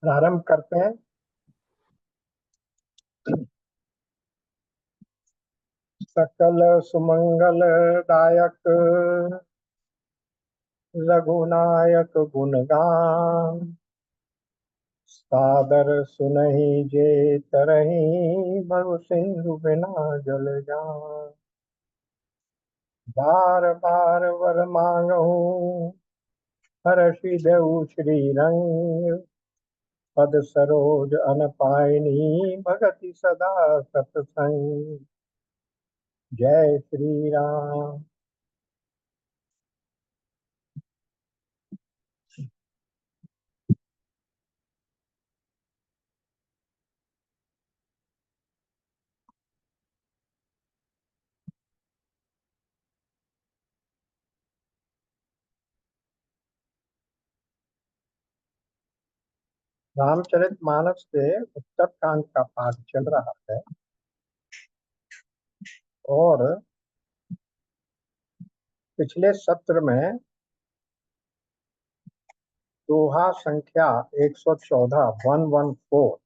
प्रारंभ करते हैं। सकल सुमंगल दायक रघुनायक गुणगान सादर सुनहि जे तरहि मरु सिंधु बिना जल जान। बार बार वर मांगहु हरषि देउ श्री रंग पद सरोज अन पायनी भगति सदा सतसंग। जय श्री राम। रामचरितमानस के उत्तरकांड का पाठ चल रहा है और पिछले सत्र में दोहा संख्या 114 114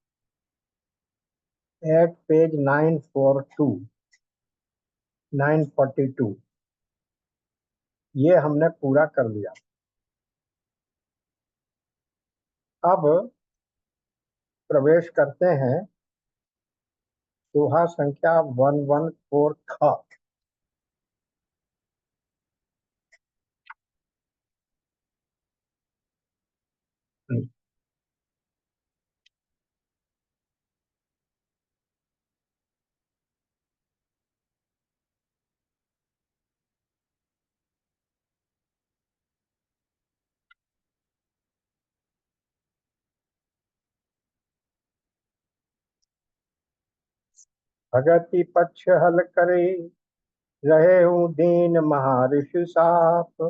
एट पेज 942 ये हमने पूरा कर लिया। अब प्रवेश करते हैं दोहा संख्या 114 ख। भगति पक्ष हल करे रहे हूँ दीन महर्षि साप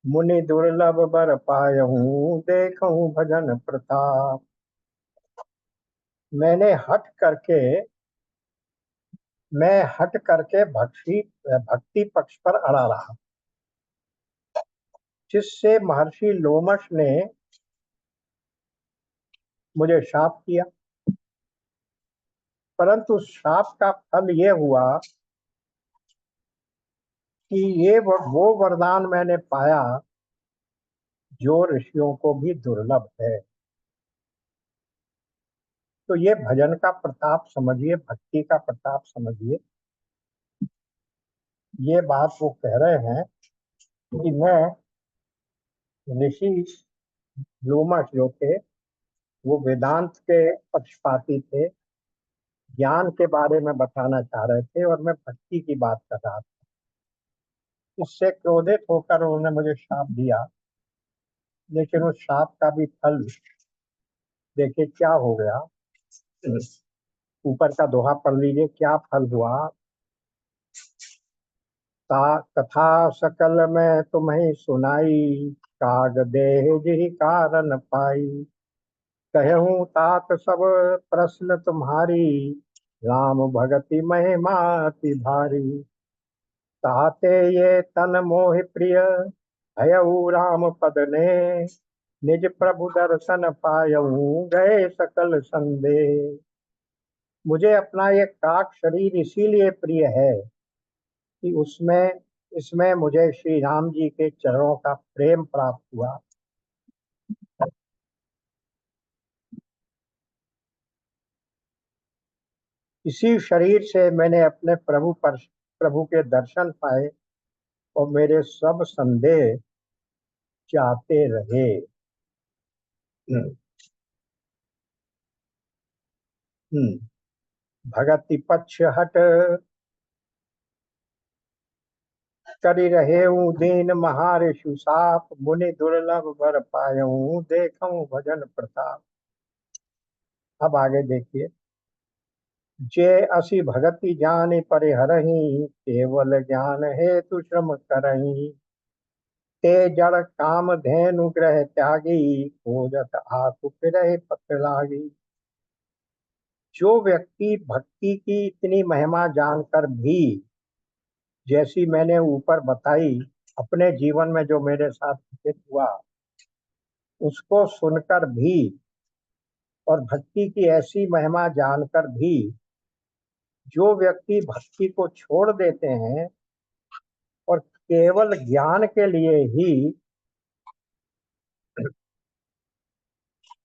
मुनि दुर्लभ बर पायहूँ देखूं भजन प्रताप। मैंने हट करके भक्ति पक्ष पर अड़ा रहा, जिससे महर्षि लोमश ने मुझे शाप किया। परंतु शाप का फल ये हुआ कि ये वो वरदान मैंने पाया जो ऋषियों को भी दुर्लभ है। तो ये भजन का प्रताप समझिए, भक्ति का प्रताप समझिए। ये बात वो कह रहे हैं कि मैं ऋषि लोमश जो थे वो वेदांत के पक्षपाती थे, ज्ञान के बारे में बताना चाह रहे थे और मैं भक्ति की बात कर रहा था। इससे क्रोधित होकर उन्होंने मुझे शाप दिया, लेकिन उस शाप का भी फल देखिए क्या हो गया। ऊपर का दोहा पढ़ लीजिए, क्या फल हुआ। कथा सकल में तुम्हें सुनाई काग देह जिहि कारण पाई। कहूँ तात सब प्रश्न तुम्हारी राम भगति महिमा अति भारी। ताते ये तन मोहि प्रिय भयउ राम पद ने निज प्रभु दर्शन पायऊ गए सकल संदेह। मुझे अपना ये काक शरीर इसीलिए प्रिय है कि उसमें इसमें मुझे श्री राम जी के चरणों का प्रेम प्राप्त हुआ। इसी शरीर से मैंने अपने प्रभु के दर्शन पाए और मेरे सब संदेह जाते रहे। भगति पक्ष हट करि रहे दीन महारिषु साप मुनि दुर्लभ बर पायऊ देखूं भजन प्रताप। अब आगे देखिए। जे असी भगति जान परिहरहि केवल ज्ञान हेतु श्रम करहि। ते जड़ काम धेनु ग्रह त्यागी खोजत आकु फिरहि पथ लागी। जो व्यक्ति भक्ति की इतनी महिमा जानकर भी, जैसी मैंने ऊपर बताई, अपने जीवन में जो मेरे साथ घटित हुआ, उसको सुनकर भी और भक्ति की ऐसी महिमा जानकर भी जो व्यक्ति भक्ति को छोड़ देते हैं और केवल ज्ञान के लिए ही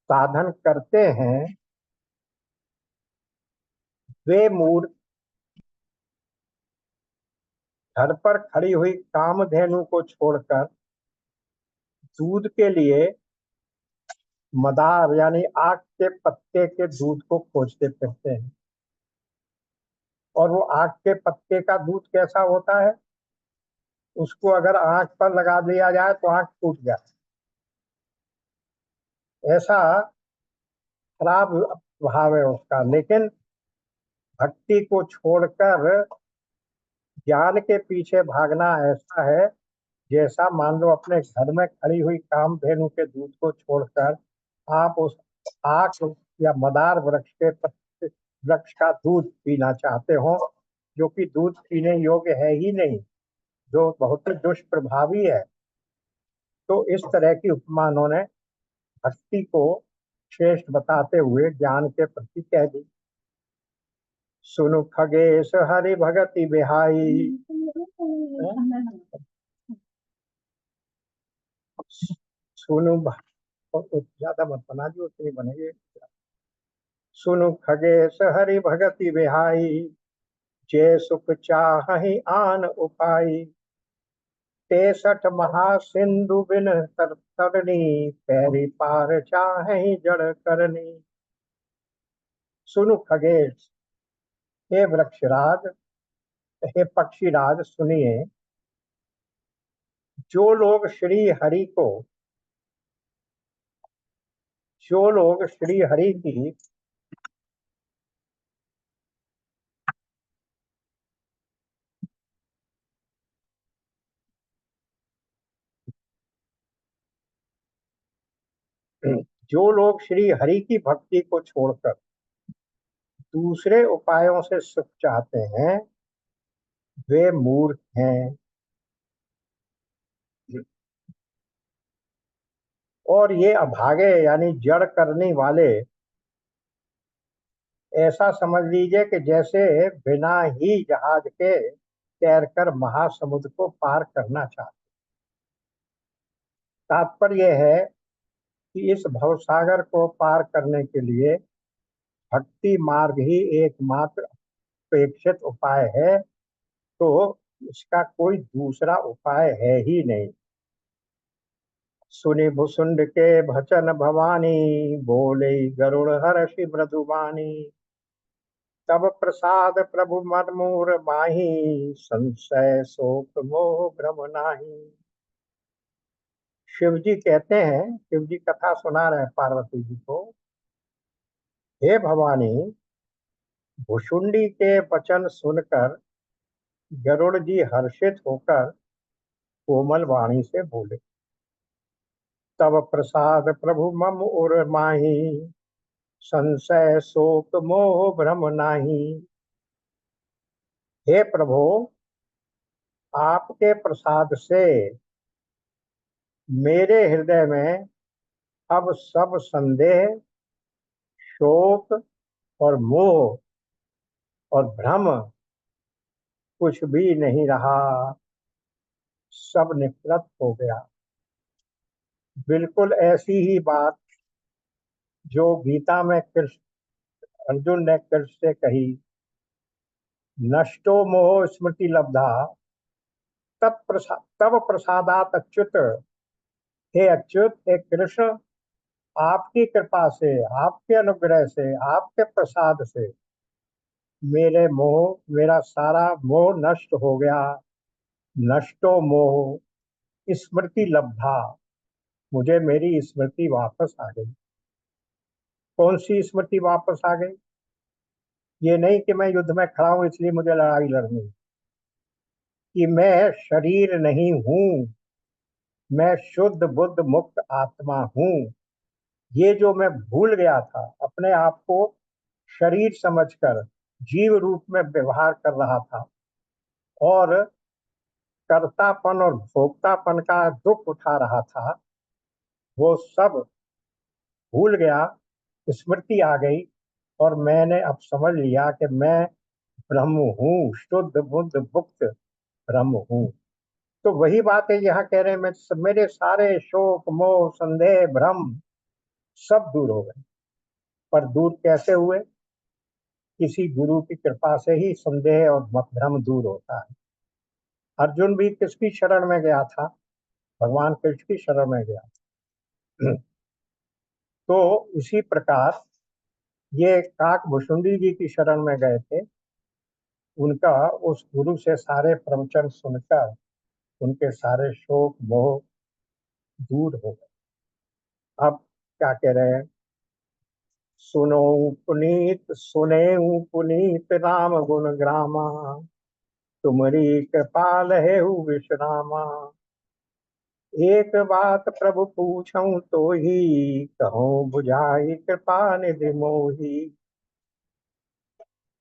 साधन करते हैं, वे मूर्ख घर पर खड़ी हुई कामधेनु को छोड़कर दूध के लिए मदार यानी आक के पत्ते के दूध को खोजते फिरते हैं। और वो आक के पत्ते का दूध कैसा होता है? उसको अगर आंख पर लगा दिया जाए तो आंख टूट जाए, ऐसा खराब भाव है उसका। लेकिन भक्ति को छोड़कर ज्ञान के पीछे भागना ऐसा है जैसा मान लो अपने घर में खड़ी हुई कामधेनु के दूध को छोड़कर आप उस आक या मदार वृक्ष का दूध पीना चाहते हो, जो कि दूध पीने योग्य है ही नहीं, जो बहुत ही दुष्प्रभावी है। तो इस तरह की उपमा उन्होंने भक्ति को श्रेष्ठ बताते हुए ज्ञान के प्रति कह दी। सुनु खगेश हरि भगति बिहाई, सुनु ज्यादा मत बना जो उतनी बनेगी। सुनु खगेश हरि भगति बिहाई, जे सुख चाहि आन उपाई। 63 महासिंधु बिन तरनी, पैरी पार चाहि जड़ करनी। सुनु खगेश, हे वृक्षराज, हे पक्षीराज सुनिए, जो लोग श्री हरि को, जो लोग श्री हरि की जो लोग श्री हरि की भक्ति को छोड़कर दूसरे उपायों से सुख चाहते हैं, वे मूर्ख हैं। और ये अभागे यानी जड़ करने वाले, ऐसा समझ लीजिए कि जैसे बिना ही जहाज के तैरकर महासमुद्र को पार करना चाहते। तात्पर्य है कि इस भवसागर को पार करने के लिए भक्ति मार्ग ही एकमात्र अपेक्षित उपाय है। तो इसका कोई दूसरा उपाय है ही नहीं। सुनि भुसुंड के भचन भवानी, बोले गरुड़ हर्षि मृदुबानी। तब प्रसाद प्रभु मन मोर माही, संशय शोक मोह भ्रम नाही। शिव जी कहते हैं, शिव जी कथा सुना रहे पार्वती जी को, हे भवानी, भुषुंडी के वचन सुनकर गरुड़ जी हर्षित होकर कोमल वाणी से बोले, तब प्रसाद प्रभु मम उर माही, संशय शोक मोह भ्रम नाही। हे प्रभु, आपके प्रसाद से मेरे हृदय में अब सब संदेह, शोक और मोह और भ्रम कुछ भी नहीं रहा, सब निवृत्त हो गया। बिल्कुल ऐसी ही बात जो गीता में कृष्ण अर्जुन ने कृष्ण से कही, नष्टो मोह स्मृति लब्धा, तब प्रसादात अच्युत। हे अच्युत, हे कृष्ण, आपकी कृपा से, आपके अनुग्रह से, आपके प्रसाद से मेरा सारा मोह नष्ट हो गया। नष्टो मोह स्मृति लब्धा, मुझे मेरी स्मृति वापस आ गई। कौन सी स्मृति वापस आ गई? ये नहीं कि मैं युद्ध में खड़ा हूं इसलिए मुझे लड़ाई लड़नी, कि मैं शरीर नहीं हूं, मैं शुद्ध बुद्ध मुक्त आत्मा हूं। ये जो मैं भूल गया था, अपने आप को शरीर समझकर जीव रूप में व्यवहार कर रहा था और कर्तापन और भोक्तापन का दुख उठा रहा था, वो सब भूल गया, स्मृति आ गई, और मैंने अब समझ लिया कि मैं ब्रह्म हूँ, शुद्ध बुद्ध मुक्त ब्रह्म हूँ। तो वही बात है, यहाँ कह रहे हैं मेरे सारे शोक मोह संदेह भ्रम सब दूर हो गए। पर दूर कैसे हुए? किसी गुरु की कृपा से ही संदेह और भ्रम दूर होता है। अर्जुन भी किसकी शरण में गया था? भगवान कृष्ण की शरण में गया था। तो इसी प्रकार ये काक भुसुंडी जी की शरण में गए थे। उनका उस गुरु से सारे प्रवचन सुनकर उनके सारे शोक मोह दूर हो गए। अब क्या कह रहे हैं? सुनो पुनीत सुने पुनीत राम गुण ग्रामा, तुमरी कृपाल है विश्रामा। एक बात प्रभु पूछऊं तो ही, कहूँ बुझाई कृपा निधि मोही।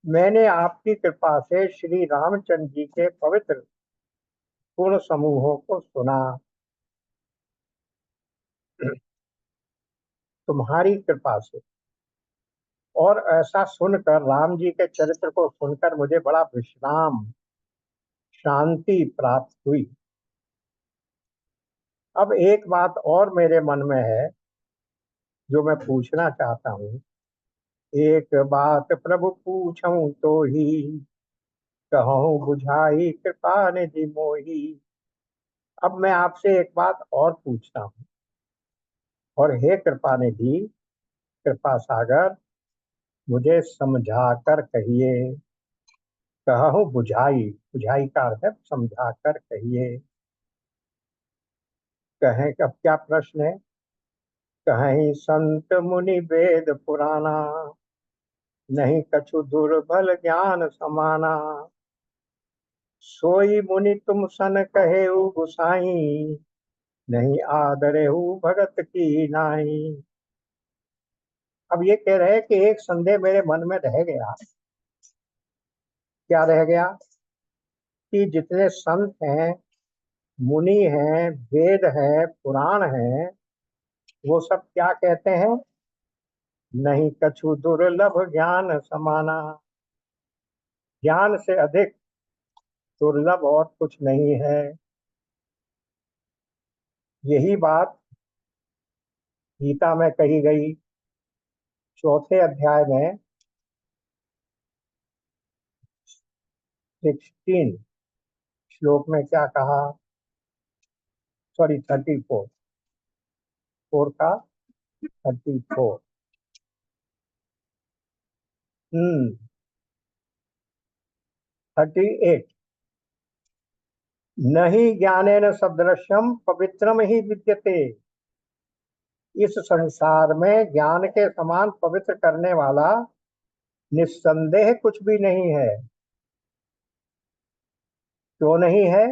मैंने आपकी कृपा से श्री रामचंद्र जी के पवित्र गुण समूहों को सुना। तुम्हारी कृपा से, और ऐसा सुनकर, राम जी के चरित्र को सुनकर मुझे बड़ा विश्राम, शांति प्राप्त हुई। अब एक बात और मेरे मन में है जो मैं पूछना चाहता हूँ। एक बात प्रभु पूछूं तो ही, कहूँ बुझाई कृपा निधि मोही। अब मैं आपसे एक बात और पूछता हूँ, और हे कृपा निधि, कृपा सागर, मुझे समझा कर कहिए। कहूँ बुझाई, बुझाई का अर्थ है समझा कर कहिए। कहें, अब क्या प्रश्न है? कहीं संत मुनि वेद पुराना, नहीं कछु दुर्बल ज्ञान समाना। सोई मुनि तुम सन कहे गुसाई, नहीं आदरे भगत की नाई। अब ये कह रहे हैं कि एक संदेह मेरे मन में रह गया। क्या रह गया? कि जितने संत हैं, मुनि हैं, वेद है, पुराण है, वो सब क्या कहते हैं? नहीं कछु दुर्लभ ज्ञान समाना। ज्ञान से अधिक दुर्लभ और कुछ नहीं है। यही बात गीता में कही गई, चौथे अध्याय में 16 श्लोक में क्या कहा? सॉरी, 34, 4 का 34। हम्म 38। नहीं ज्ञानेन सदृशम पवित्रम ही विद्यते। इस संसार में ज्ञान के समान पवित्र करने वाला निस्संदेह कुछ भी नहीं है। क्यों नहीं है?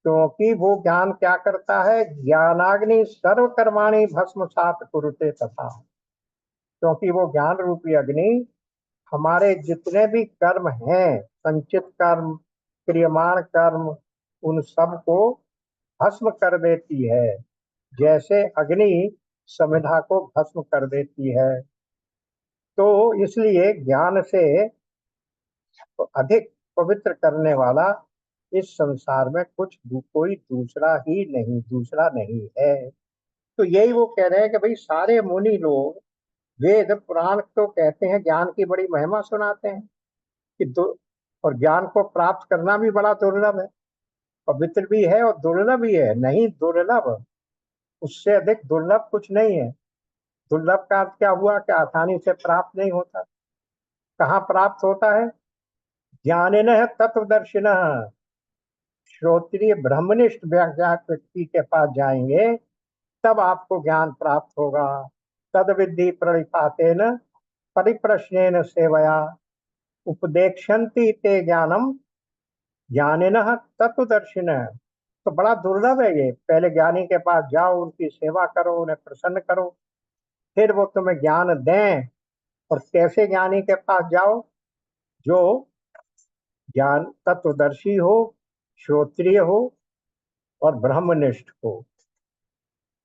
क्योंकि वो ज्ञान क्या करता है? ज्ञानाग्नि सर्व कर्माणि भस्मसात कुरुते तथा। क्योंकि वो ज्ञान रूपी अग्नि हमारे जितने भी कर्म हैं, संचित कर्म, क्रियमाण कर्म, उन सब को भस्म कर देती है, जैसे अग्नि समिधा को भस्म कर देती है। तो इसलिए ज्ञान से अधिक पवित्र करने वाला इस संसार में कोई दूसरा नहीं है। तो यही वो कह रहे हैं कि भाई सारे मुनि लोग, वेद पुराण तो कहते हैं, ज्ञान की बड़ी महिमा सुनाते हैं कि और ज्ञान को प्राप्त करना भी बड़ा दुर्लभ है, पवित्र भी है और दुर्लभ भी है। नहीं दुर्लभ, उससे अधिक दुर्लभ कुछ नहीं है। दुर्लभ का अर्थ क्या हुआ? कि आसानी से प्राप्त नहीं होता। कहाँ प्राप्त होता है? ज्ञानिनः तत्वदर्शिनः। श्रोत्रिय ब्रह्मनिष्ठ व्यक्ति के पास जाएंगे, तब आपको ज्ञान प्राप्त होगा। तद विद्धि प्रणिपातेन परिप्रश्नेन सेवया, उपदेक्षन्ति ते ज्ञानम ज्ञानिनः तत्वदर्शिनः। तो बड़ा दुर्लभ है ये। पहले ज्ञानी के पास जाओ, उनकी सेवा करो, उन्हें प्रसन्न करो, फिर वो तुम्हें ज्ञान दें। और कैसे ज्ञानी के पास जाओ? जो ज्ञान तत्वदर्शी हो, श्रोत्रिय हो और ब्रह्मनिष्ठ हो।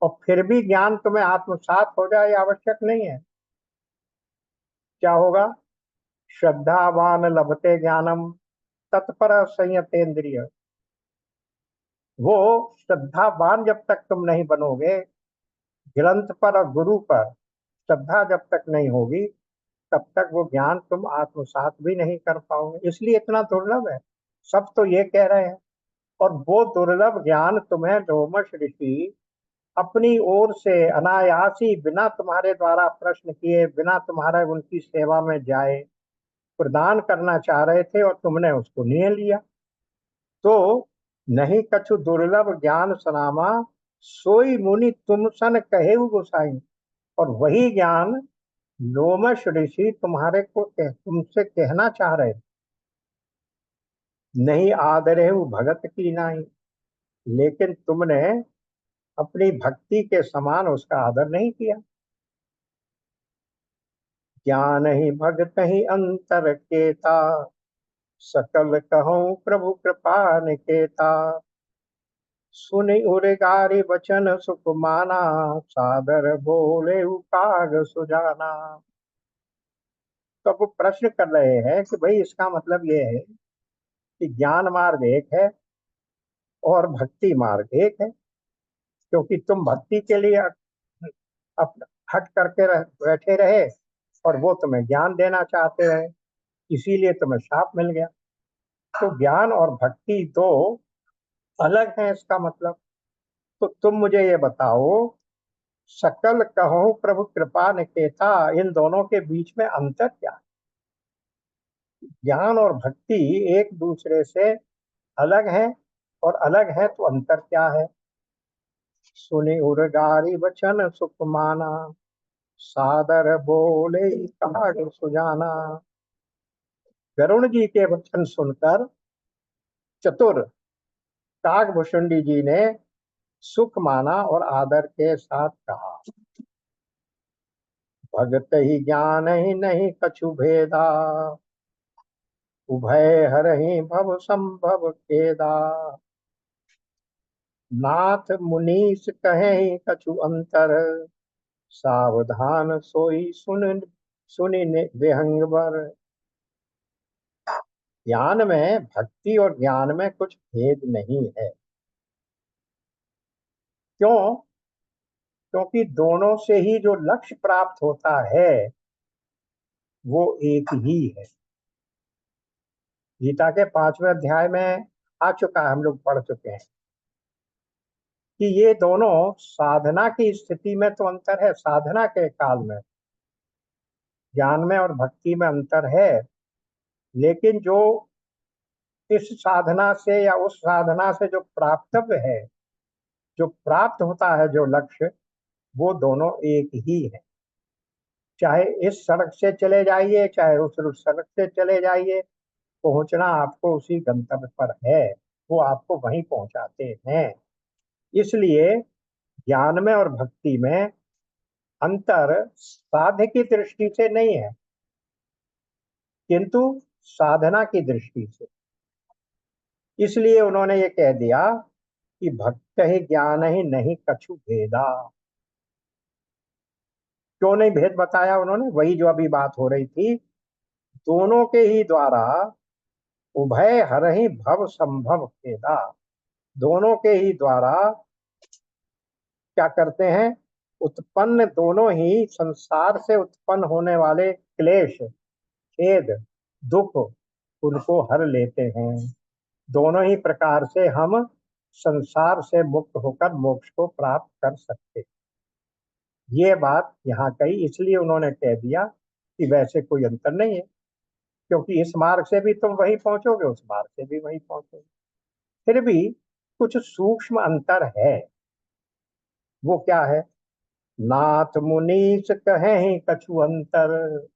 और फिर भी ज्ञान तुम्हें आत्मसात हो जाए आवश्यक नहीं है। क्या होगा? श्रद्धावान लभते ज्ञानम तत्पर संयतेन्द्रिय। वो श्रद्धावान जब तक तुम नहीं बनोगे, ग्रंथ पर और गुरु पर श्रद्धा जब तक नहीं होगी, तब तक वो ज्ञान तुम आत्मसात भी नहीं कर पाओगे। इसलिए इतना दुर्लभ है। सब तो ये कह रहे हैं। और वो दुर्लभ ज्ञान तुम्हें लोमश ऋषि अपनी ओर से अनायास ही, बिना तुम्हारे द्वारा प्रश्न किए, बिना तुम्हारे उनकी सेवा में जाए, प्रदान करना चाह रहे थे, और तुमने उसको ले लिया। तो नहीं कछु दुर्लभ ज्ञान सनामा, सोई मुनि तुम सन कहे गोसाई। और वही ज्ञान लोमश ऋषि तुमसे कहना चाह रहे थे। नहीं आदरे भगत की नाई, लेकिन तुमने अपनी भक्ति के समान उसका आदर नहीं किया। ज्ञान ही भगत ही अंतर केता, सकल कहूँ प्रभु कृपा निकेता। सुनि उर्गारी बचन सुख माना, सादर बोले काग सुजाना। तो अब वो प्रश्न कर रहे हैं कि भाई इसका मतलब ये है कि ज्ञान मार्ग एक है और भक्ति मार्ग एक है। क्योंकि तुम भक्ति के लिए अप हट करके बैठे रहे, और वो तुम्हें ज्ञान देना चाहते रहे, इसीलिए तुम्हें शाप मिल गया। तो ज्ञान और भक्ति दो अलग हैं, इसका मतलब। तो तुम मुझे ये बताओ, सकल कहो प्रभु कृपा निकेता, इन दोनों के बीच में अंतर क्या है? ज्ञान और भक्ति एक दूसरे से अलग है, और अलग है तो अंतर क्या है? सुनि उर्गारी वचन सुख माना, सादर बोले काग सुजाना। वरुण जी के वचन सुनकर चतुर कागभूषुंडी जी ने सुख माना और आदर के साथ कहा, भगत ही ज्ञान ही नहीं कछु भेदा, उभय हरहि भव संभव खेदा। नाथ मुनीस कहे कछु अंतर, सावधान सोई सुन सुनि विहंगवर। ज्ञान में, भक्ति और ज्ञान में कुछ भेद नहीं है। क्यों? क्योंकि दोनों से ही जो लक्ष्य प्राप्त होता है वो एक ही है। गीता के 5वें अध्याय में आ चुका है, हम लोग पढ़ चुके हैं कि ये दोनों साधना की स्थिति में तो अंतर है, साधना के काल में ज्ञान में और भक्ति में अंतर है। लेकिन जो इस साधना से या उस साधना से जो प्राप्तव्य है, जो प्राप्त होता है, जो लक्ष्य, वो दोनों एक ही है। चाहे इस सड़क से चले जाइए, चाहे उस सड़क से चले जाइए, पहुंचना आपको उसी गंतव्य पर है। वो आपको वहीं पहुंचाते हैं। इसलिए ज्ञान में और भक्ति में अंतर साध्य की दृष्टि से नहीं है, किंतु साधना की दृष्टि से। इसलिए उन्होंने ये कह दिया कि भक्त ही ज्ञान ही नहीं कछु भेदा। क्यों नहीं भेद बताया उन्होंने? वही जो अभी बात हो रही थी, दोनों के ही द्वारा उभय हरहि भव संभव खेदा। दोनों के ही द्वारा क्या करते हैं? उत्पन्न, दोनों ही संसार से उत्पन्न होने वाले क्लेश, खेद, दुख, उनको हर लेते हैं। दोनों ही प्रकार से हम संसार से मुक्त होकर मोक्ष को प्राप्त कर सकते। ये बात यहाँ कही, इसलिए उन्होंने कह दिया कि वैसे कोई अंतर नहीं है, क्योंकि इस मार्ग से भी तुम वही पहुंचोगे, उस मार्ग से भी वही पहुंचोगे। फिर भी कुछ सूक्ष्म अंतर है। वो क्या है? नाथ मुनीस कहे कछु अंतर,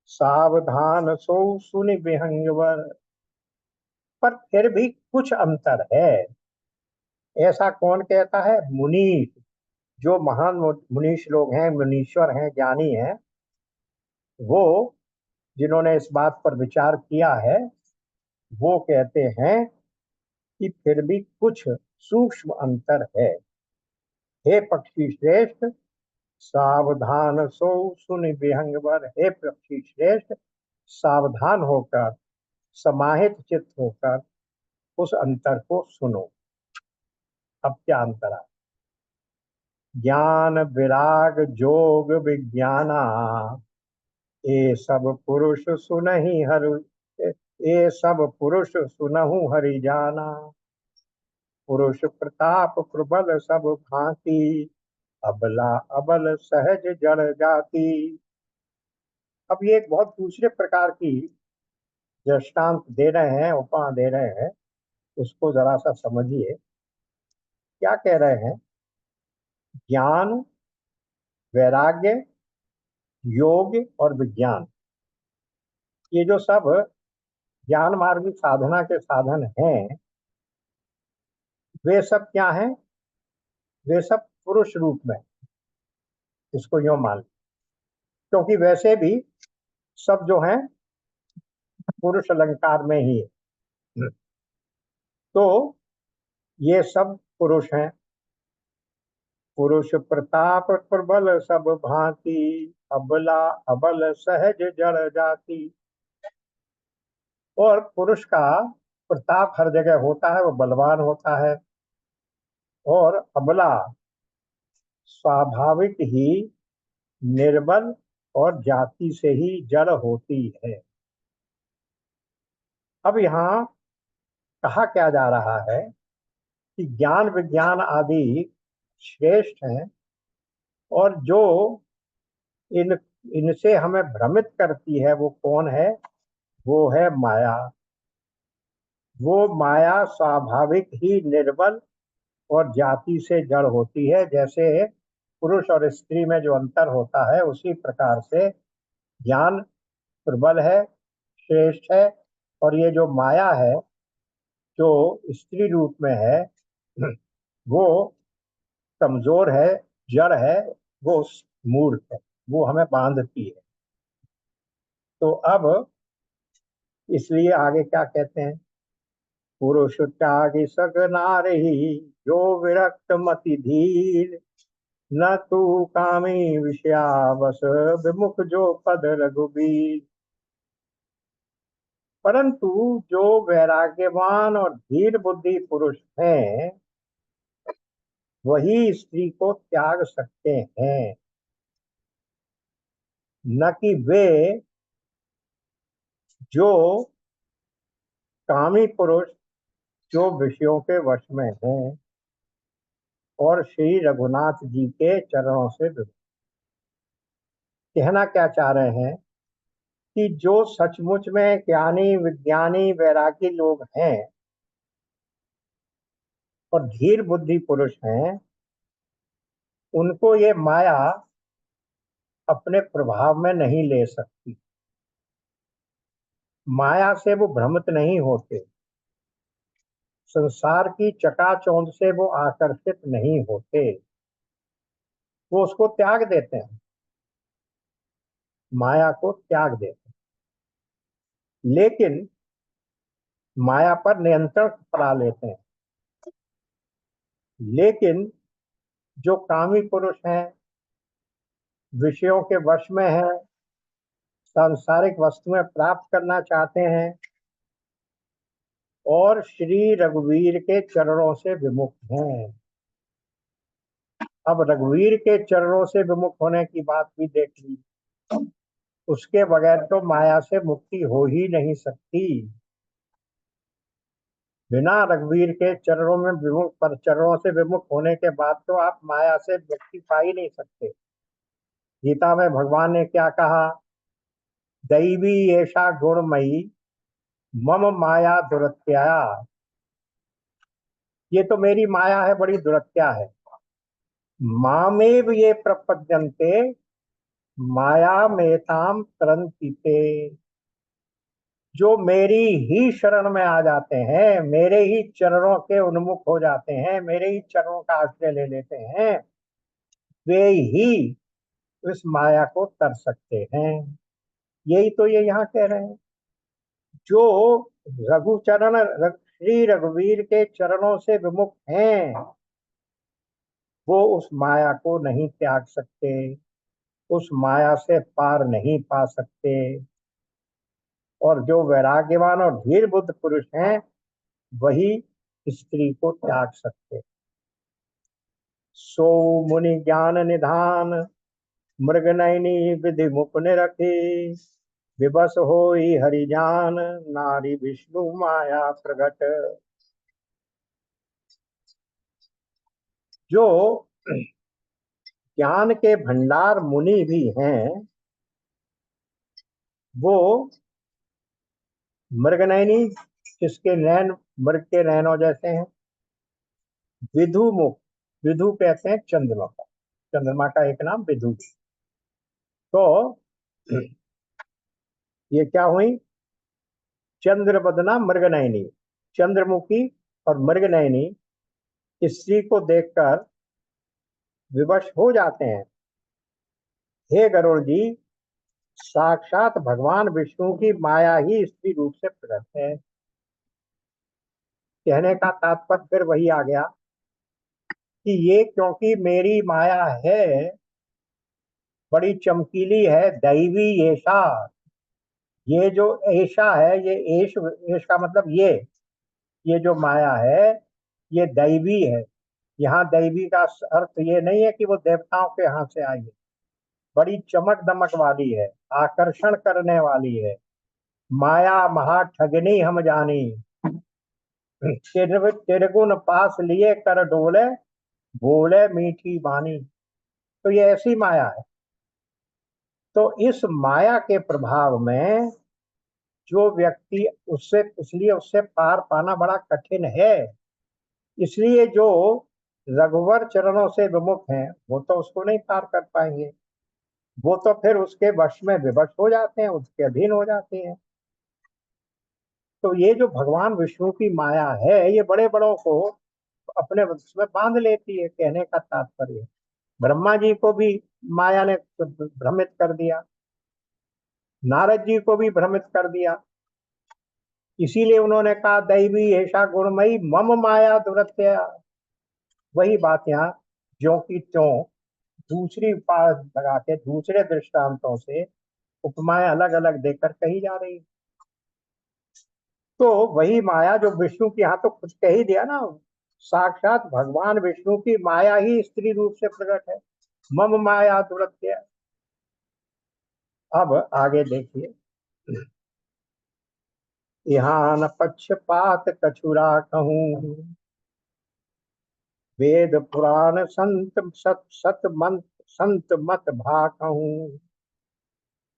सावधान सो सुनि विहंगवर। पर फिर भी कुछ अंतर है। ऐसा कौन कहता है? मुनीष, जो महान मुनीष लोग हैं, मुनीश्वर हैं, ज्ञानी हैं, वो जिन्होंने इस बात पर विचार किया है, वो कहते हैं कि फिर भी कुछ सूक्ष्म अंतर है। हे पक्षी श्रेष्ठ सावधान सो सुन विहंगवर। हे पक्षी श्रेष्ठ सावधान होकर, समाहित चित्त होकर उस अंतर को सुनो। अब क्या अंतर है? ज्ञान विराग जोग विज्ञाना, ये सब पुरुष सुनहि हर, ये सब पुरुष सुनहु हरि जाना। पुरुष प्रताप प्रबल सब भांति, अबला अबल सहज जड़ जाति। अब ये एक बहुत दूसरे प्रकार की दृष्टांत दे रहे हैं, उपमा दे रहे हैं, उसको जरा सा समझिए। क्या कह रहे हैं? ज्ञान, वैराग्य, योग और विज्ञान, ये जो सब ज्ञान मार्गी साधना के साधन हैं, वे सब क्या हैं? वे सब पुरुष रूप में, इसको यूं मान, क्योंकि वैसे भी सब जो हैं पुरुष अलंकार में ही है। तो ये सब पुरुष हैं। पुरुष प्रताप प्रबल सब भांति, अबला अबल सहज जड़ जाति। और पुरुष का प्रताप हर जगह होता है, वो बलवान होता है। और अबला स्वाभाविक ही निर्बल और जाति से ही जड़ होती है। अब यहाँ कहा क्या जा रहा है कि ज्ञान विज्ञान आदि श्रेष्ठ हैं, और जो इन इनसे हमें भ्रमित करती है वो कौन है? वो है माया। वो माया स्वाभाविक ही निर्बल और जाति से जड़ होती है। जैसे पुरुष और स्त्री में जो अंतर होता है, उसी प्रकार से ज्ञान प्रबल है, श्रेष्ठ है, और ये जो माया है जो स्त्री रूप में है, वो कमजोर है, जड़ है, वो मूर्ख है, वो हमें बांधती है। तो अब इसलिए आगे क्या कहते हैं? पुरुष त्यागी सग नारही, जो विरक्त मति धीर, न तू कामी विषयावस, विमुख जो पद रघुबीर। परंतु जो वैराग्यवान और धीर बुद्धि पुरुष हैं, वही स्त्री को त्याग सकते हैं, न कि वे जो कामी पुरुष, जो विषयों के वश में हैं और श्री रघुनाथ जी के चरणों से विमुख। कहना क्या चाह रहे हैं कि जो सचमुच में ज्ञानी विज्ञानी वैरागी लोग हैं और धीर बुद्धि पुरुष हैं, उनको ये माया अपने प्रभाव में नहीं ले सकती। माया से वो भ्रमित नहीं होते, संसार की चकाचौंध से वो आकर्षित नहीं होते, वो उसको त्याग देते हैं, माया को त्याग देते हैं। लेकिन माया पर नियंत्रण पा लेते हैं। लेकिन जो कामी पुरुष हैं, विषयों के वश में हैं, सांसारिक वस्तुएं प्राप्त करना चाहते हैं और श्री रघुवीर के चरणों से विमुख हैं। अब रघुवीर के चरणों से विमुख होने की बात भी देख ली। उसके बगैर तो माया से मुक्ति हो ही नहीं सकती। बिना रघुवीर के चरणों में विमुख, पर चरणों से विमुख होने के बाद तो आप माया से मुक्ति पा ही नहीं सकते। गीता में भगवान ने क्या कहा? दैवी ऐसा गुणमयी, मम माया दुरत्या। ये तो मेरी माया है, बड़ी दुरत्या है। मामेव ये प्रपद्यन्ते, माया मेताम तरन्ति। जो मेरी ही शरण में आ जाते हैं, मेरे ही चरणों के उन्मुख हो जाते हैं, मेरे ही चरणों का आश्रय ले लेते हैं, वे ही इस माया को तर सकते हैं। यही तो ये यहाँ कह रहे हैं। जो श्री रघुवीर के चरणों से विमुख हैं, वो उस माया को नहीं त्याग सकते, उस माया से पार नहीं पा सकते। और जो वैराग्यवान और धीर बुद्ध पुरुष हैं, वही स्त्री को त्याग सकते। सो मुनि ज्ञान निधान, मृग नयनी विधि मुकुन रखी, विवश होई हरि जान, नारी विष्णु माया प्रगट। जो ज्ञान के भंडार मुनि भी हैं, वो मृगनयनी, जिसके नैन मृग के नैनों जैसे हैं, विधु मुख, विधु कहते हैं चंद्रमा का, चंद्रमा का एक नाम विधु। तो ये क्या हुई? चंद्रबदना मृगनयनी, चंद्रमुखी और मृगनयनी स्त्री को देखकर विवश हो जाते हैं। हे गरुड़ जी, साक्षात भगवान विष्णु की माया ही स्त्री रूप से प्रकट है। कहने का तात्पर्य फिर वही आ गया कि ये क्योंकि मेरी माया है, बड़ी चमकीली है, दैवी ऐशा। ये जो ऐशा है, ये ऐश, ऐश का मतलब ये जो माया है, ये दैवी है। यहाँ दैवी का अर्थ ये नहीं है कि वो देवताओं के हाथ से आई है। बड़ी चमक दमक वाली है, आकर्षण करने वाली है। माया महा ठगनी हम जानी, तिरगुन पास लिए कर डोले, बोले मीठी बानी। तो ये ऐसी माया है। तो इस माया के प्रभाव में जो व्यक्ति, उससे इसलिए उससे पार पाना बड़ा कठिन है। इसलिए जो रघुवर चरणों से विमुख हैं, वो तो उसको नहीं पार कर पाएंगे। वो तो फिर उसके वश में विवश हो जाते हैं, उसके अधीन हो जाते हैं। तो ये जो भगवान विष्णु की माया है, ये बड़े बड़ों को अपने वश में बांध लेती है, कहने का तात्पर्य। ब्रह्मा जी को भी माया ने भ्रमित कर दिया, नारद जी को भी भ्रमित कर दिया। इसीलिए उन्होंने कहा दैवी ऐसा गुणमयी मम माया दुरत्या। वही बात यहाँ ज्यों की त्यों दूसरी बात लगा के दूसरे दृष्टांतों से उपमाएं अलग अलग देकर कही जा रही। तो वही माया जो विष्णु की, यहाँ तो कुछ कह ही दिया ना, साक्षात भगवान विष्णु की माया ही स्त्री रूप से प्रकट है। मम माया दुरत्य। अब आगे देखिए, यहाँ न पक्षपात कछुरा कहूँ, वेद पुराण संत सत सत मंत संत मत भा कहूँ,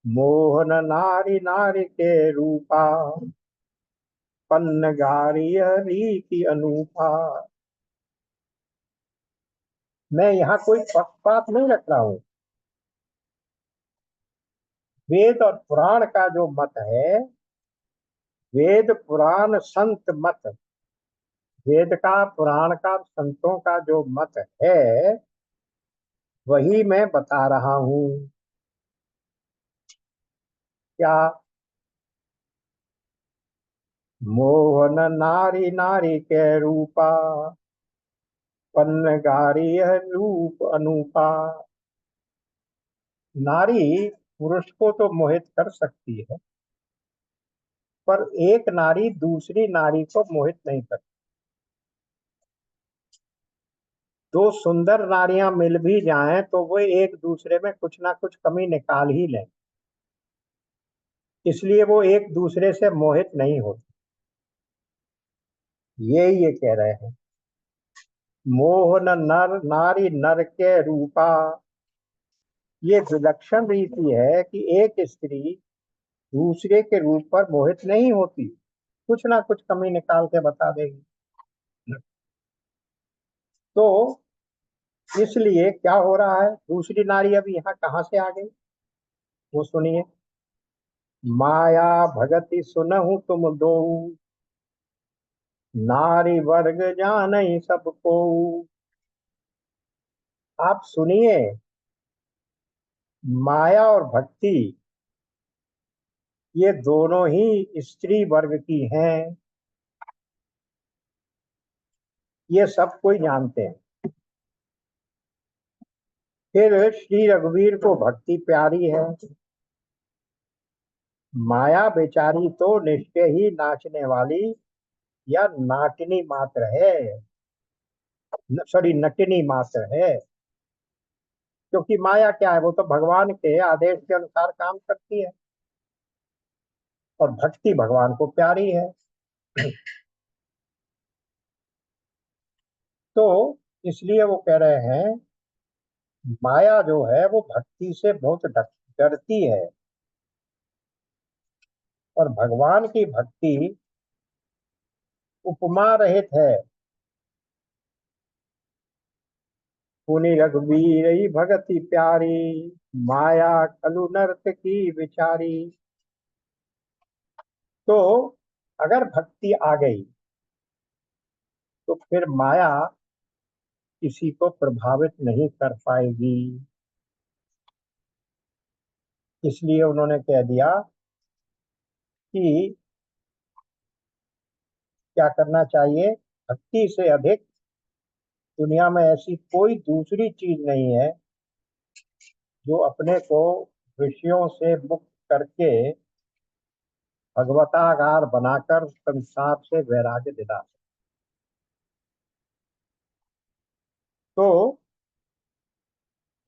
मोहन नारी नारी के रूपा, पन्न गारी रीति अनूपा। मैं यहाँ कोई पक्षपात नहीं रख रहा हूँ। वेद और पुराण का जो मत है, वेद पुराण संत मत, वेद का पुराण का संतों का जो मत है, वही मैं बता रहा हूँ। क्या? मोहन नारी नारी के रूपा, पन्न गारी रूप अनूपा। नारी पुरुष को तो मोहित कर सकती है, पर एक नारी दूसरी नारी को मोहित नहीं करती। दो सुंदर नारियां मिल भी जाएं तो वो एक दूसरे में कुछ ना कुछ कमी निकाल ही लें, इसलिए वो एक दूसरे से मोहित नहीं होती। ये कह रहे हैं, मोह न नर नारी नर के रूपा। ये विलक्षण रीति है कि एक स्त्री दूसरे के रूप पर मोहित नहीं होती, कुछ ना कुछ कमी निकाल के बता देगी। तो इसलिए क्या हो रहा है, दूसरी नारी अभी यहाँ कहाँ से आ गई, वो सुनिए। माया भगति सुनहु तुम दो, नारी वर्ग जानई सबको। आप सुनिए, माया और भक्ति ये दोनों ही स्त्री वर्ग की हैं, ये सब कोई जानते हैं। फिर श्री रघुवीर को भक्ति प्यारी है। माया बेचारी तो निश्चय ही नाचने वाली या नाटनी मात्र है, सॉरी नटनी मात्र है। क्योंकि माया क्या है, वो तो भगवान के आदेश के अनुसार काम करती है, और भक्ति भगवान को प्यारी है। तो इसलिए वो कह रहे हैं माया जो है वो भक्ति से बहुत डरती है, और भगवान की भक्ति उपमा रहित है। पुनि रघुवीर भगति प्यारी, माया कलु नर्त की विचारी। तो अगर भक्ति आ गई तो फिर माया किसी को प्रभावित नहीं कर पाएगी। इसलिए उन्होंने कह दिया कि क्या करना चाहिए, भक्ति से अधिक दुनिया में ऐसी कोई दूसरी चीज नहीं है जो अपने को विषयों से मुक्त करके भगवतागार बनाकर संसार से वैराग्य दिला सके। तो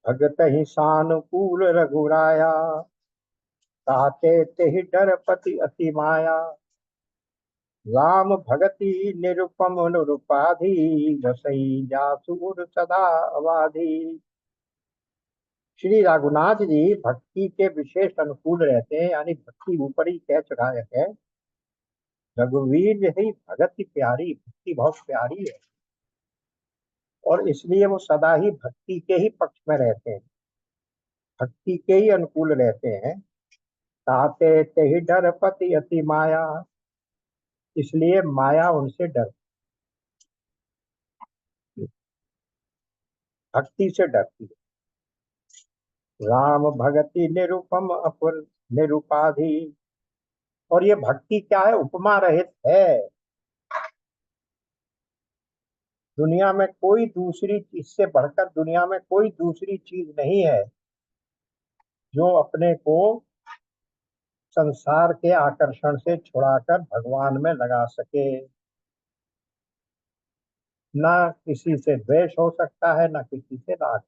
भगत ही सानुकूल रघुराया, ताते तेहि डरपति अति माया। राम भगति निरुपम अनुरूपाधि, रसई जासुर सदा अवाधि। श्री रघुनाथ जी भक्ति के विशेष अनुकूल रहते हैं, यानी भक्ति ऊपर ही कह चुका है। रघुवीर ही भगति प्यारी, भक्ति बहुत प्यारी है, और इसलिए वो सदा ही भक्ति के ही पक्ष में रहते हैं, भक्ति के ही अनुकूल रहते हैं। ताते ते ही डर पति अति माया, इसलिए माया उनसे डरती, भक्ति से डरती है। राम भगति निरुपम अपुर निरुपाधि, और ये भक्ति क्या है, उपमा रहित है। दुनिया में कोई दूसरी चीज से बढ़कर दुनिया में कोई दूसरी चीज नहीं है जो अपने को संसार के आकर्षण से छुड़ाकर भगवान में लगा सके। ना किसी से द्वेष हो सकता है, ना किसी से राग।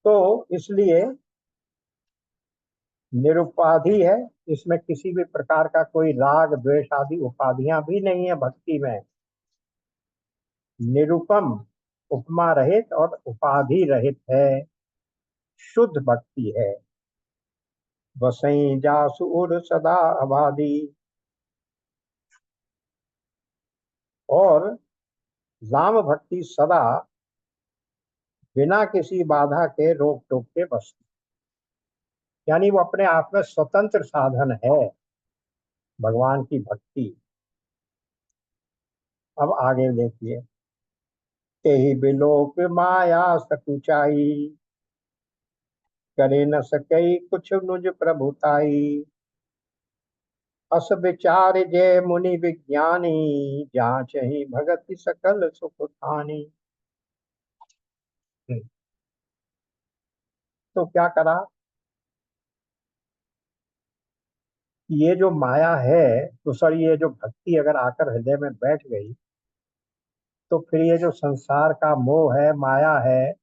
तो इसलिए निरुपाधि है, इसमें किसी भी प्रकार का कोई राग द्वेष आदि उपाधियां भी नहीं है भक्ति में। निरुपम, उपमा रहित और उपाधि रहित है, शुद्ध भक्ति है। वसई जासु उर सदा अबादी, और राम भक्ति सदा बिना किसी बाधा के रोक टोक के बसती, यानी वो अपने आप में स्वतंत्र साधन है भगवान की भक्ति। अब आगे देखिए, तेहि बिलोक माया सकुचाई, करे न सकई कुछ नुज प्रभुताई। अस विचार जय मुनि विज्ञानी, जांच ही भगति सकल सुख खानी। तो क्या करा, ये जो माया है, तो सर ये जो भक्ति अगर आकर हृदय में बैठ गई तो फिर ये जो संसार का मोह है, माया है,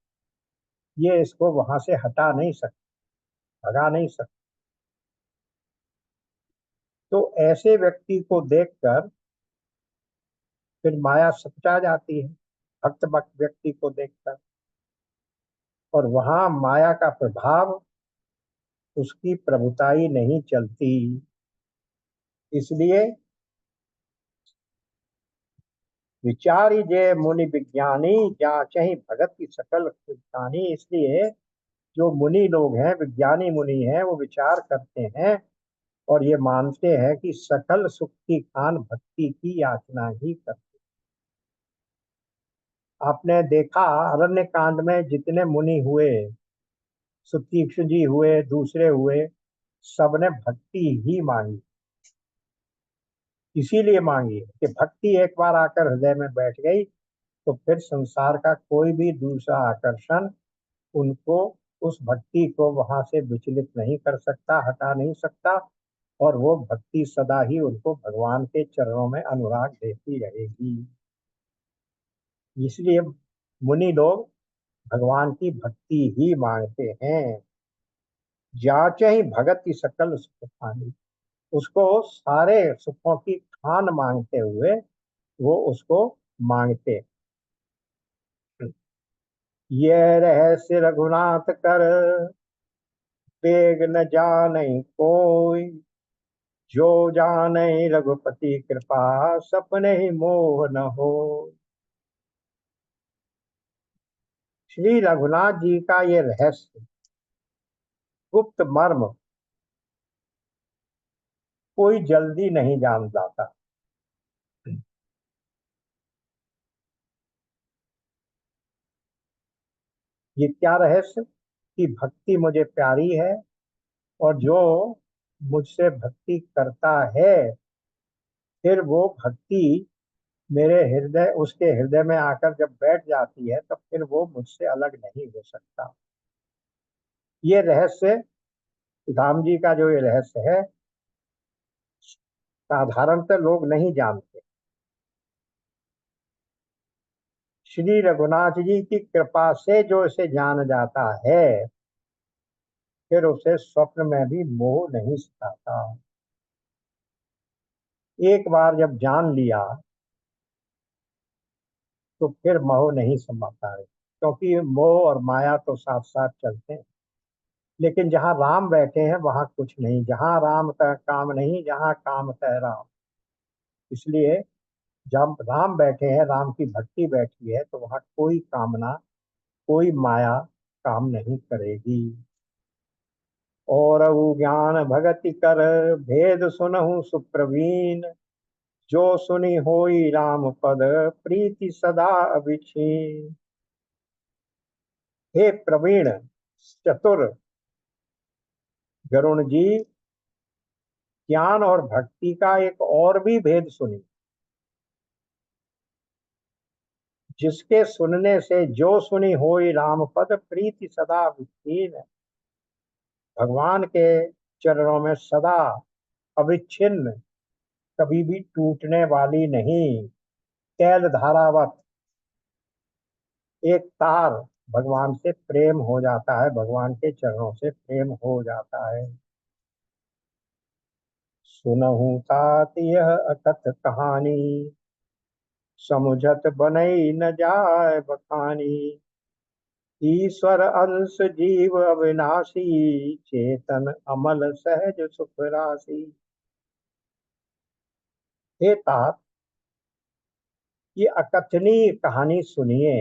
ये इसको वहां से हटा नहीं सकती, भगा नहीं सकती। तो ऐसे व्यक्ति को देखकर फिर माया सकुचा जाती है, भक्त भक्त व्यक्ति को देखकर, और वहां माया का प्रभाव, उसकी प्रभुताई नहीं चलती। इसलिए विचारी जय मुनि विज्ञानी, जांचहि भगत की सकल सुखानी। इसलिए जो मुनि लोग हैं, विज्ञानी मुनि हैं, वो विचार करते हैं और ये मानते हैं कि सकल सुख की खान भक्ति की याचना ही करते। आपने देखा अरण्य कांड में जितने मुनि हुए, सुतीक्ष्ण जी हुए, दूसरे हुए, सबने भक्ति ही मांगी। इसीलिए मांगी कि भक्ति एक बार आकर हृदय में बैठ गई तो फिर संसार का कोई भी दूसरा आकर्षण उनको, उस भक्ति को वहां से विचलित नहीं कर सकता, हटा नहीं सकता। और वो भक्ति सदा ही उनको भगवान के चरणों में अनुराग देती रहेगी। इसलिए मुनि लोग भगवान की भक्ति ही मांगते हैं। जाचे ही भगति सकल सुख खानी, उसको सारे सुखों की खान मांगते हुए वो उसको मांगते। ये रहस्य रघुनाथ कर, वेग न जाने कोई, जो जाने रघुपति कृपा, सपने ही मोह न हो। श्री रघुनाथ जी का ये रहस्य, गुप्त मर्म, कोई जल्दी नहीं जान जाता। ये क्या रहस्य कि भक्ति मुझे प्यारी है, और जो मुझसे भक्ति करता है, फिर वो भक्ति मेरे हृदय, उसके हृदय में आकर जब बैठ जाती है, तब फिर वो मुझसे अलग नहीं हो सकता। ये रहस्य, राम जी का जो ये रहस्य है, साधारणतः लोग नहीं जानते। श्री रघुनाथ जी की कृपा से जो इसे जान जाता है, फिर उसे स्वप्न में भी मोह नहीं सताता। एक बार जब जान लिया, तो फिर मोह नहीं समाता है, क्योंकि मोह और माया तो साथ साथ चलते हैं। लेकिन जहाँ राम बैठे हैं वहां कुछ नहीं, जहाँ राम का काम नहीं, जहाँ काम तय राम। इसलिए जब राम बैठे हैं, राम की भक्ति बैठी है, तो वहां कोई कामना, कोई माया काम नहीं करेगी। और ज्ञान भगति कर, भेद सुनहु सुप्रवीण, जो सुनी होई राम पद, प्रीति सदा अभिछीन। हे प्रवीण, चतुर गरुण जी, ज्ञान और भक्ति का एक और भी भेद सुनी, जिसके सुनने से जो सुनी होई राम पद, प्रीति सदा विलीन। भगवान के चरणों में सदा अविच्छिन्न, कभी भी टूटने वाली नहीं, तैल धारावत एक तार भगवान से प्रेम हो जाता है, भगवान के चरणों से प्रेम हो जाता है। सुनहु तात यह अकथ कहानी, समुझत बनई न जाय बखानी। ईश्वर अंश जीव अविनाशी, चेतन अमल सहज सुख राशि। हे तात, ये अकथनीय कहानी सुनिए।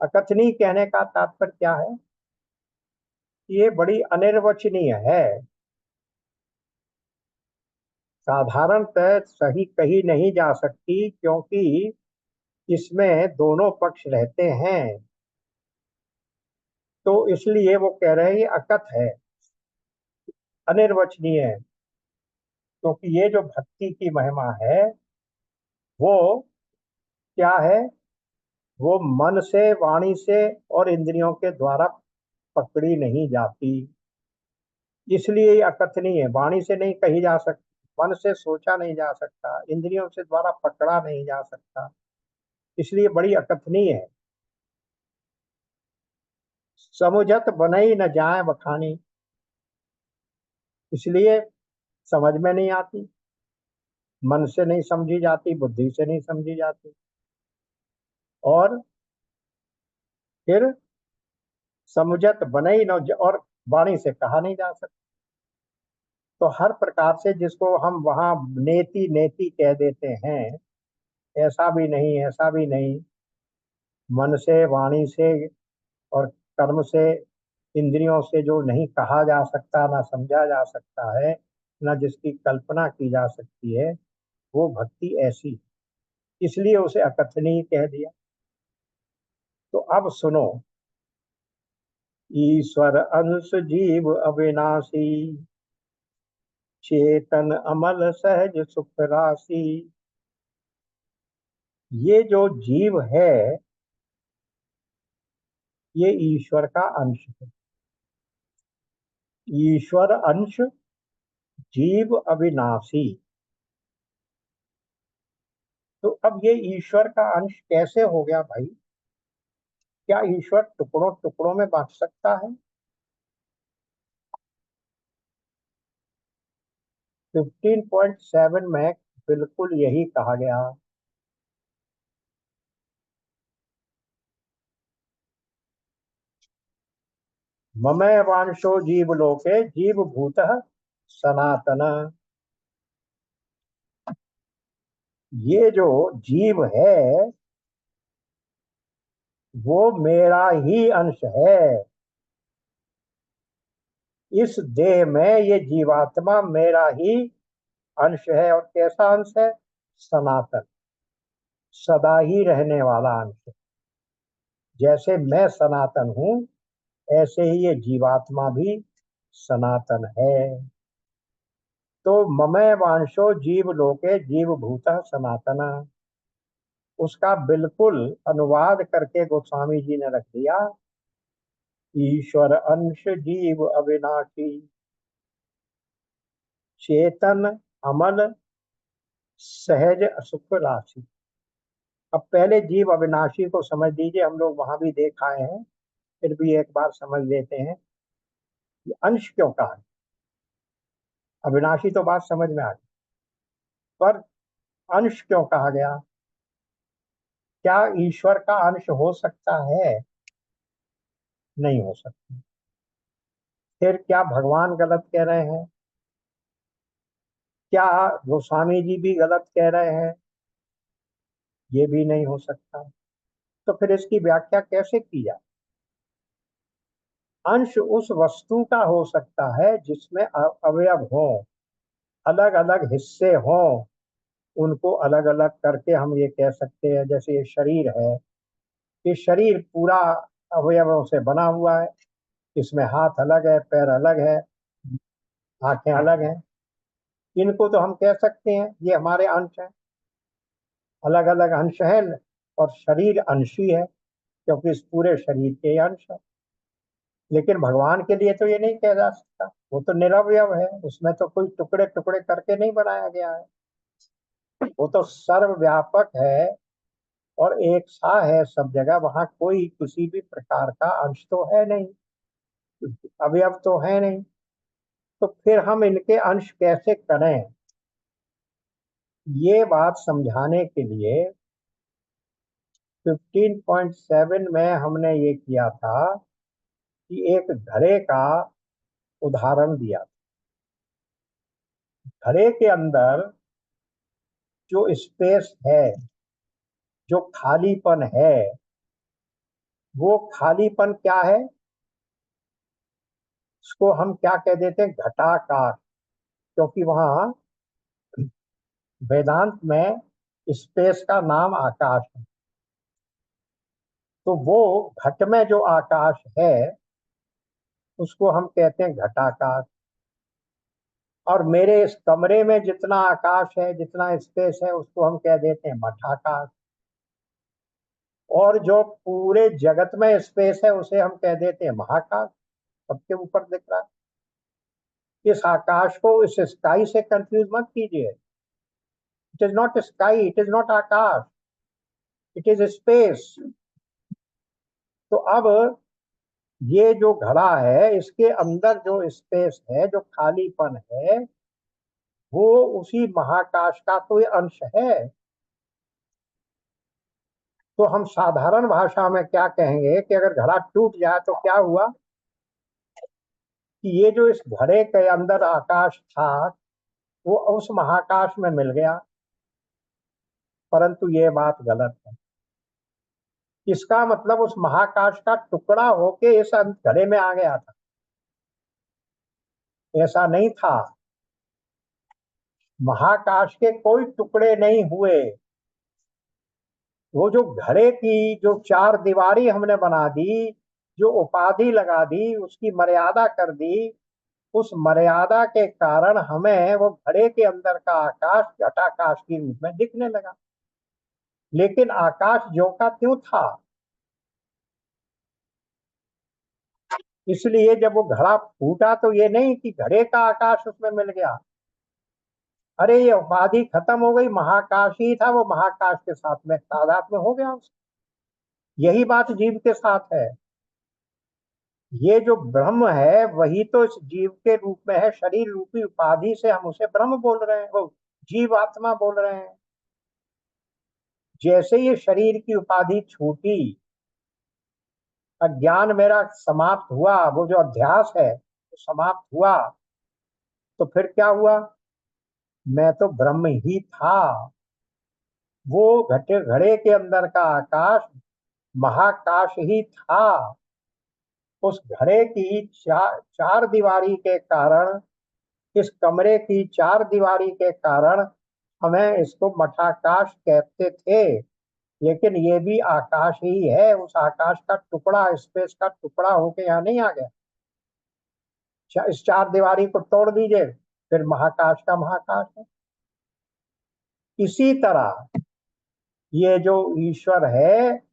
अकथनीय कहने का तात्पर्य क्या है? ये बड़ी अनिर्वचनीय है, साधारणतः सही कही नहीं जा सकती, क्योंकि इसमें दोनों पक्ष रहते हैं। तो इसलिए वो कह रहे हैं ये अकथ है, अनिर्वचनीय है। क्योंकि ये जो भक्ति की महिमा है, वो क्या है? वो मन से, वाणी से और इंद्रियों के द्वारा पकड़ी नहीं जाती। इसलिए ये अकथनीय है, वाणी से नहीं कही जा सकती, मन से सोचा नहीं जा सकता, इंद्रियों से द्वारा पकड़ा नहीं जा सकता, इसलिए बड़ी अकथनीय है। समुझत बनई न जाए बखानी, इसलिए समझ में नहीं आती, मन से नहीं समझी जाती, बुद्धि से नहीं समझी जाती, और फिर समुझत बनई न और वाणी से कहा नहीं जा सकता। तो हर प्रकार से जिसको हम वहां नेति नेति कह देते हैं, ऐसा भी नहीं, ऐसा भी नहीं, मन से, वाणी से और कर्म से, इंद्रियों से जो नहीं कहा जा सकता, ना समझा जा सकता है, ना जिसकी कल्पना की जा सकती है, वो भक्ति ऐसी, इसलिए उसे अकथनीय कह दिया। तो अब सुनो, ईश्वर अंश जीव अविनाशी, चेतन अमल सहज सुख राशि। ये जो जीव है ये ईश्वर का अंश है। ईश्वर अंश, जीव अविनाशी। तो अब ये ईश्वर का अंश कैसे हो गया भाई? क्या ईश्वर टुकड़ों टुकड़ों में बांट सकता है? 15.7 में बिल्कुल यही कहा गया। ममय वांशो जीव लोके जीव भूतः सनातन। ये जो जीव है वो मेरा ही अंश है। इस देह में ये जीवात्मा मेरा ही अंश है। और कैसा अंश है? सनातन, सदा ही रहने वाला अंश। जैसे मैं सनातन हूं ऐसे ही ये जीवात्मा भी सनातन है। तो ममय वांशो जीव लोके जीव भूतः सनातन, उसका बिल्कुल अनुवाद करके गोस्वामी जी ने रख दिया। ईश्वर अंश जीव अविनाशी, चेतन अमल सहज सुख राशि। अब पहले जीव अविनाशी को समझ लीजिए, हम लोग वहां भी देख आए हैं, फिर भी एक बार समझ लेते हैं कि अंश क्यों कहा। अविनाशी तो बात समझ में आ गई, पर अंश क्यों कहा गया? क्या ईश्वर का अंश हो सकता है? नहीं हो सकता। फिर क्या भगवान गलत कह रहे हैं? क्या गोस्वामी जी भी गलत कह रहे हैं? ये भी नहीं हो सकता। तो फिर इसकी व्याख्या कैसे की जाए? अंश उस वस्तु का हो सकता है जिसमें अवयव हो, अलग अलग हिस्से हों। उनको अलग अलग करके हम ये कह सकते हैं, जैसे ये शरीर है, ये शरीर पूरा अवयवों से बना हुआ है। इसमें हाथ अलग है, पैर अलग है, आंखें अलग हैं। इनको तो हम कह सकते हैं ये हमारे अंश हैं, अलग अलग अंश हैं। और शरीर अंशी है क्योंकि इस पूरे शरीर के अंश है। लेकिन भगवान के लिए तो ये नहीं कहा जा सकता, वो तो निरवयव है, उसमें तो कोई टुकड़े टुकड़े करके नहीं बनाया गया है। वो तो सर्वव्यापक है और एक सा है सब जगह, वहां कोई किसी भी प्रकार का अंश तो है नहीं, अवयव तो है नहीं। तो फिर हम इनके अंश कैसे करें? ये बात समझाने के लिए 15.7 में हमने ये किया था कि एक घड़े का उदाहरण दिया। घड़े के अंदर जो स्पेस है, जो खालीपन है, वो खालीपन क्या है? उसको हम क्या कह देते हैं? घटाकाश। क्योंकि वहां वेदांत में स्पेस का नाम आकाश है। तो वो घट में जो आकाश है उसको हम कहते हैं घटाकाश। और मेरे इस कमरे में जितना आकाश है, जितना स्पेस है, उसको हम कह देते हैं मठाकाश। और जो पूरे जगत में स्पेस है उसे हम कह देते हैं महाकाश। सबके ऊपर दिख रहा है। इस आकाश को इस स्काई से कंफ्यूज मत कीजिए। It is not sky, it is not Akash, it is space. तो अब ये जो घड़ा है इसके अंदर जो स्पेस है, जो खालीपन है, वो उसी महाकाश का तो ये अंश है। तो हम साधारण भाषा में क्या कहेंगे कि अगर घड़ा टूट जाए तो क्या हुआ? कि ये जो इस घड़े के अंदर आकाश था वो उस महाकाश में मिल गया। परंतु ये बात गलत है। इसका मतलब उस महाकाश का टुकड़ा होके इस घड़े में आ गया था, ऐसा नहीं था। महाकाश के कोई टुकड़े नहीं हुए। वो जो घड़े की जो चार दीवारी हमने बना दी, जो उपाधि लगा दी, उसकी मर्यादा कर दी, उस मर्यादा के कारण हमें वो घड़े के अंदर का आकाश घटाकाश के रूप में दिखने लगा। लेकिन आकाश ज्यों का त्यों था। इसलिए जब वो घड़ा फूटा तो ये नहीं कि घड़े का आकाश उसमें मिल गया। अरे ये उपाधि खत्म हो गई, महाकाश ही था, वो महाकाश के साथ में तादाद में हो गया उसका। यही बात जीव के साथ है। ये जो ब्रह्म है वही तो इस जीव के रूप में है, शरीर रूपी उपाधि से हम उसे ब्रह्म बोल रहे हैं, वो जीव आत्मा बोल रहे हैं। जैसे ये शरीर की उपाधि छूटी, अज्ञान मेरा समाप्त हुआ, वो जो अध्यास है वो समाप्त हुआ, तो फिर क्या हुआ? मैं तो ब्रह्म ही था। वो घटे घड़े के अंदर का आकाश महाकाश ही था। उस घड़े की चार दीवारी के कारण, इस कमरे की चार दीवारी के कारण हमें इसको मठाकाश कहते थे। लेकिन ये भी आकाश ही है, उस आकाश का टुकड़ा, स्पेस का टुकड़ा होके यहाँ नहीं आ गया। इस चार दीवारी को तोड़ दीजिए, फिर महाकाश का महाकाश है। इसी तरह ये जो ईश्वर है,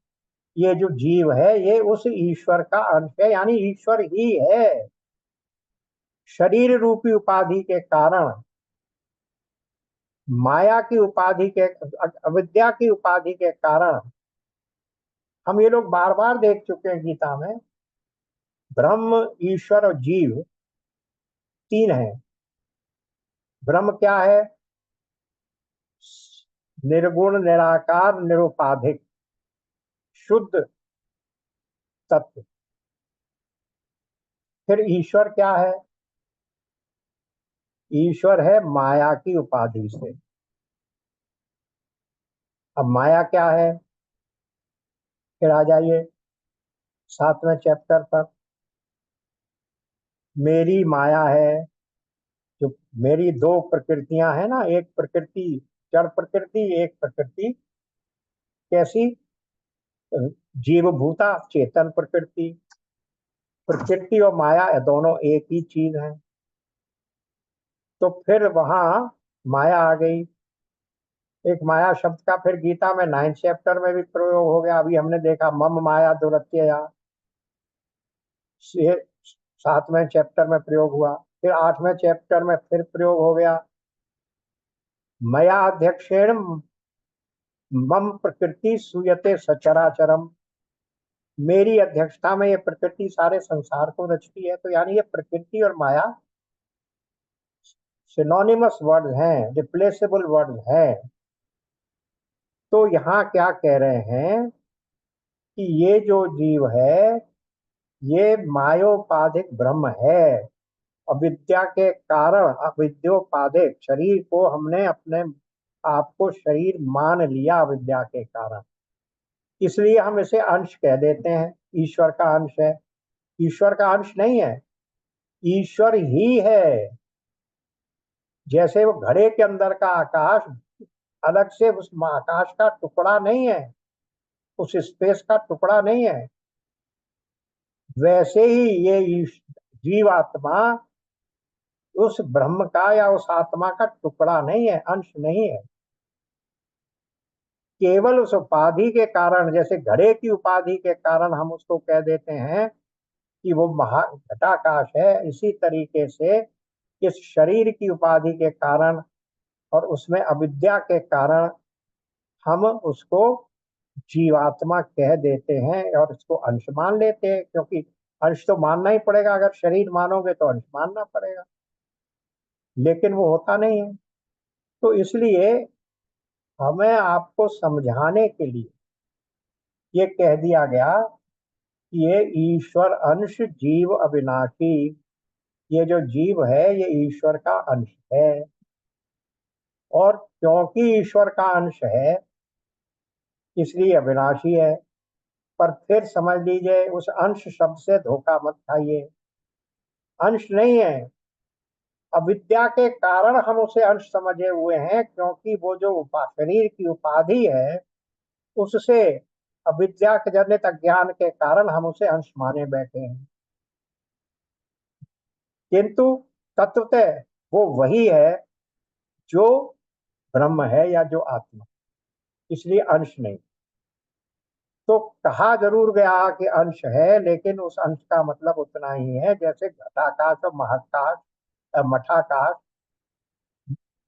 ये जो जीव है, ये उस ईश्वर का अंश है, यानी ईश्वर ही है। शरीर रूपी उपाधि के कारण, माया की उपाधि के, अविद्या की उपाधि के कारण, हम ये लोग बार बार देख चुके हैं गीता में, ब्रह्म ईश्वर और जीव तीन है। ब्रह्म क्या है? निर्गुण निराकार निरुपाधिक शुद्ध तत्व। फिर ईश्वर क्या है? ईश्वर है माया की उपाधि से। अब माया क्या है? फिर आ जाइए 7वें चैप्टर पर। मेरी माया है, जो मेरी दो प्रकृतियां हैं ना, एक प्रकृति जड़ प्रकृति, एक प्रकृति कैसी? जीव भूता चेतन प्रकृति। प्रकृति और माया दोनों एक ही चीज है। तो फिर वहां माया आ गई। एक माया शब्द का फिर गीता में 9 चैप्टर में भी प्रयोग हो गया। अभी हमने देखा मम माया दुरत्यया, ये 7वें चैप्टर में प्रयोग हुआ। फिर 8वें चैप्टर में फिर प्रयोग हो गया, मया अध्यक्षेण मम प्रकृति सूयते सचराचरम। मेरी अध्यक्षता में ये प्रकृति सारे संसार को रचती है। तो यानी ये प्रकृति और माया सिनोनिमस वर्ड हैं, रिप्लेसेबल वर्ड हैं। तो यहाँ क्या कह रहे हैं कि ये जो जीव है ये मायोपाधिक ब्रह्म है। अविद्या के कारण, अविद्योपाधिक शरीर को हमने अपने आप को शरीर मान लिया अविद्या के कारण, इसलिए हम इसे अंश कह देते हैं। ईश्वर का अंश है। ईश्वर का अंश नहीं है, ईश्वर ही है। जैसे वो घड़े के अंदर का आकाश अलग से उस आकाश का टुकड़ा नहीं है, उस स्पेस का टुकड़ा नहीं है, वैसे ही ये जीवात्मा उस ब्रह्म का या उस आत्मा का टुकड़ा नहीं है, अंश नहीं है। केवल उस उपाधि के कारण, जैसे घड़े की उपाधि के कारण हम उसको कह देते हैं कि वो महा घटाकाश है, इसी तरीके से इस शरीर की उपाधि के कारण और उसमें अविद्या के कारण हम उसको जीवात्मा कह देते हैं और इसको अंश मान लेते हैं, क्योंकि अंश तो मानना ही पड़ेगा। अगर शरीर मानोगे तो अंश मानना पड़ेगा, लेकिन वो होता नहीं है। तो इसलिए हमें आपको समझाने के लिए ये कह दिया गया कि ये ईश्वर अंश जीव अविनाशी, ये जो जीव है ये ईश्वर का अंश है। और क्योंकि ईश्वर का अंश है इसलिए अविनाशी है। पर फिर समझ लीजिए, उस अंश शब्द से धोखा मत खाइए। अंश नहीं है, अविद्या के कारण हम उसे अंश समझे हुए हैं, क्योंकि वो जो शरीर की उपाधि है उससे, अविद्या के जनित अज्ञान के कारण हम उसे अंश माने बैठे हैं। किंतु तत्वतः वो वही है जो ब्रह्म है या जो आत्मा। इसलिए अंश नहीं। तो कहा जरूर गया कि अंश है, लेकिन उस अंश का मतलब उतना ही है जैसे घटाकाश और महाकाश, मठाकाश,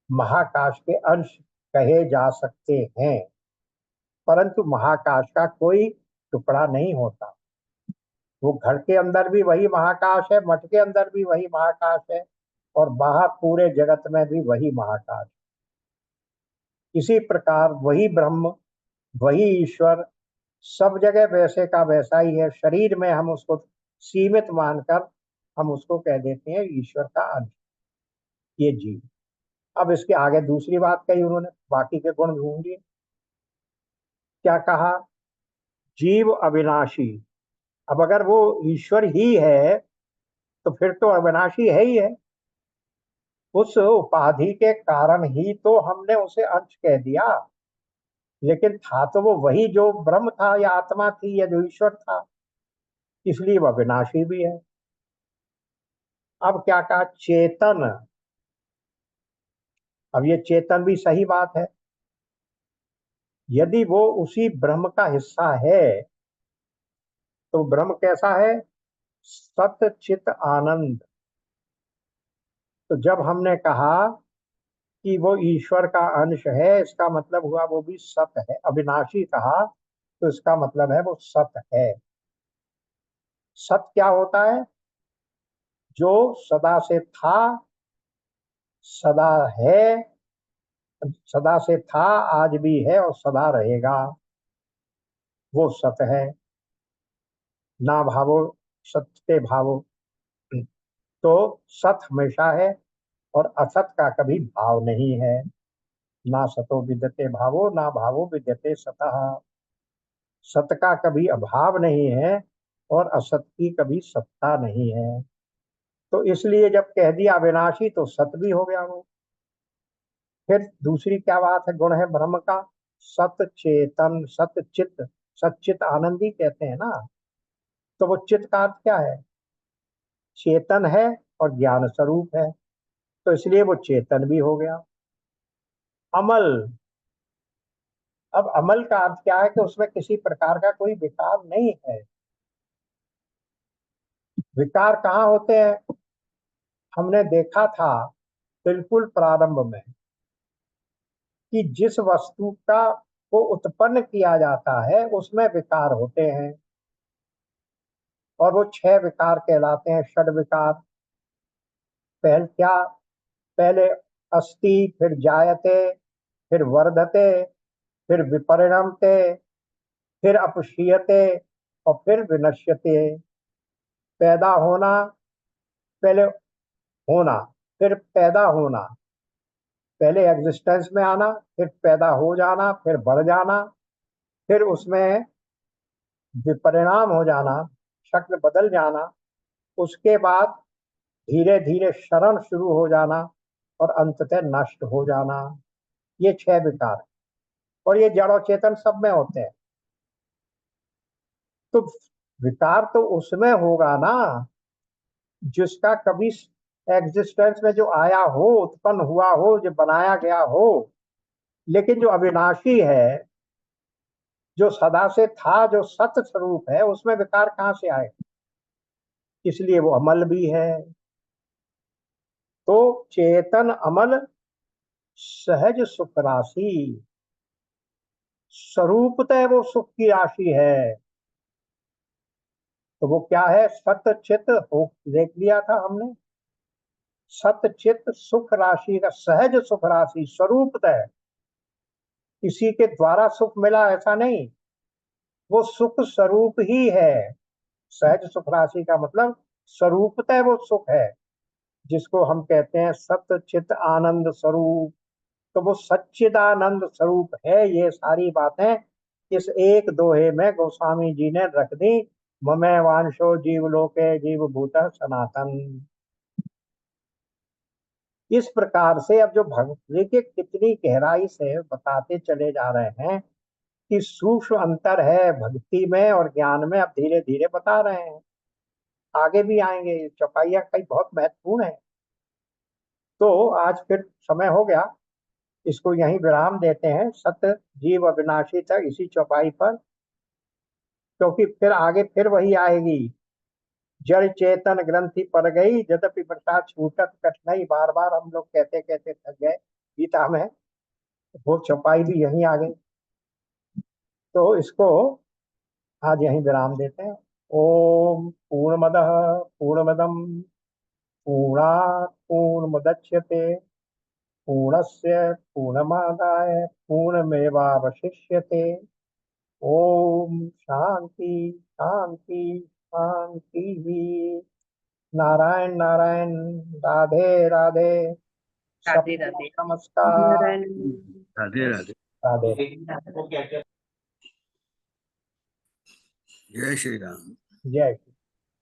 महाकाश के अंश कहे जा सकते हैं, परंतु महाकाश का कोई टुकड़ा नहीं होता। वो घर के अंदर भी वही महाकाश है, मठ के अंदर भी वही महाकाश है, और बाहर पूरे जगत में भी वही महाकाश। इसी प्रकार वही ब्रह्म, वही ईश्वर सब जगह वैसे का वैसा ही है। शरीर में हम उसको सीमित मानकर हम उसको कह देते हैं ईश्वर का अंश, ये जीव। अब इसके आगे दूसरी बात कही उन्होंने, बाकी के गुण ढूंढ लिए। क्या कहा? जीव अविनाशी। अब अगर वो ईश्वर ही है तो फिर तो अविनाशी है ही है। उस उपाधि के कारण ही तो हमने उसे अंश कह दिया, लेकिन था तो वो वही जो ब्रह्म था या आत्मा थी या जो ईश्वर था, इसलिए वह विनाशी भी है। अब क्या कहा? चेतन। अब ये चेतन भी सही बात है। यदि वो उसी ब्रह्म का हिस्सा है तो ब्रह्म कैसा है? सत चित आनंद। तो जब हमने कहा कि वो ईश्वर का अंश है, इसका मतलब हुआ वो भी सत है। अविनाशी कहा तो इसका मतलब है वो सत है। सत क्या होता है? जो सदा से था, सदा है, सदा से था, आज भी है और सदा रहेगा, वो सत है। ना भावो सत्य भावो। तो सत हमेशा है और असत का कभी भाव नहीं है। ना सतो विद्यते भावो, ना भावो विद्यते सतः। सत का कभी अभाव नहीं है और असत की कभी सत्ता नहीं है। तो इसलिए जब कह दिया अविनाशी तो सत भी हो गया वो। फिर दूसरी क्या बात है? गुण है ब्रह्म का सत चेतन सत चित। सच्चित आनंदी कहते हैं ना। तो वो चित का अर्थ क्या है? चेतन है और ज्ञान स्वरूप है, तो इसलिए वो चेतन भी हो गया। अमल। अब अमल का अर्थ क्या है? कि उसमें किसी प्रकार का कोई विकार नहीं है। विकार कहाँ होते हैं? हमने देखा था बिल्कुल प्रारंभ में कि जिस वस्तु का को उत्पन्न किया जाता है उसमें विकार होते हैं, और वो 6 विकार कहलाते हैं, षड विकार। पहल क्या? पहले अस्ति, फिर जायते, फिर वर्धते, फिर विपरिणमते, फिर अपक्षीयते और फिर विनश्यते। पैदा होना, पहले होना, फिर पैदा होना, पहले एग्जिस्टेंस में आना, फिर पैदा हो जाना, फिर बढ़ जाना, फिर उसमें विपरिणाम हो जाना, शक्ल बदल जाना, उसके बाद धीरे धीरे क्षरण शुरू हो जाना और अंततः नष्ट हो जाना। ये 6 विकार। और ये जड़ और चेतन सब में होते हैं। तो विकार तो उसमें होगा ना जिसका कभी एग्जिस्टेंस में जो आया हो, उत्पन्न हुआ हो, जो बनाया गया हो। लेकिन जो अविनाशी है, जो सदा से था, जो सत्य स्वरूप है, उसमें विकार कहाँ से आए? इसलिए वो अमल भी है। तो चेतन अमल सहज सुख राशि। स्वरूपतः वो सुख की राशि है। तो वो क्या है? सत्य चित हो, देख लिया था हमने। सत्य चित सुख राशि का सहज सुख राशि स्वरूपतः। किसी के द्वारा सुख मिला ऐसा नहीं, वो सुख स्वरूप ही है। सहज सुख राशि का मतलब स्वरूपतः वो सुख है, जिसको हम कहते हैं सत्य चित आनंद स्वरूप। तो वो सच्चिदानंद स्वरूप है। ये सारी बातें इस एक दोहे में गोस्वामी जी ने रख दी। ममै वांशो जीवलोके जीव भूत सनातन। इस प्रकार से अब जो भक्ति के कितनी गहराई से बताते चले जा रहे हैं कि सूक्ष्म अंतर है भक्ति में और ज्ञान में, अब धीरे धीरे बता रहे हैं। आगे भी आएंगे, चौपाइया कई बहुत महत्वपूर्ण है। तो आज फिर समय हो गया, इसको यहीं विराम देते हैं, सत्य जीव अविनाशी तक इसी चौपाई पर, क्योंकि फिर आगे फिर वही आएगी। जड़ चेतन ग्रंथि पर गई, यद्यपि प्रसाद छूटत कठिनाई, बार बार हम लोग कहते कहते थक गए गीता में, वो चौपाई भी यहीं आ गई। तो इसको आज यहीं विराम देते हैं। ओम पूर्णमदः पूर्णमदम पूर्णात् पूर्णमुदच्यते पूर्णस्य पूर्णमादाय पूर्णमेवावशिष्यते। ओम शांति शांति शांति। नारायण नारायण। राधे राधे। राधे सबको राधे। नमस्कार। राधे राधे। राधे। जय श्री राम। जय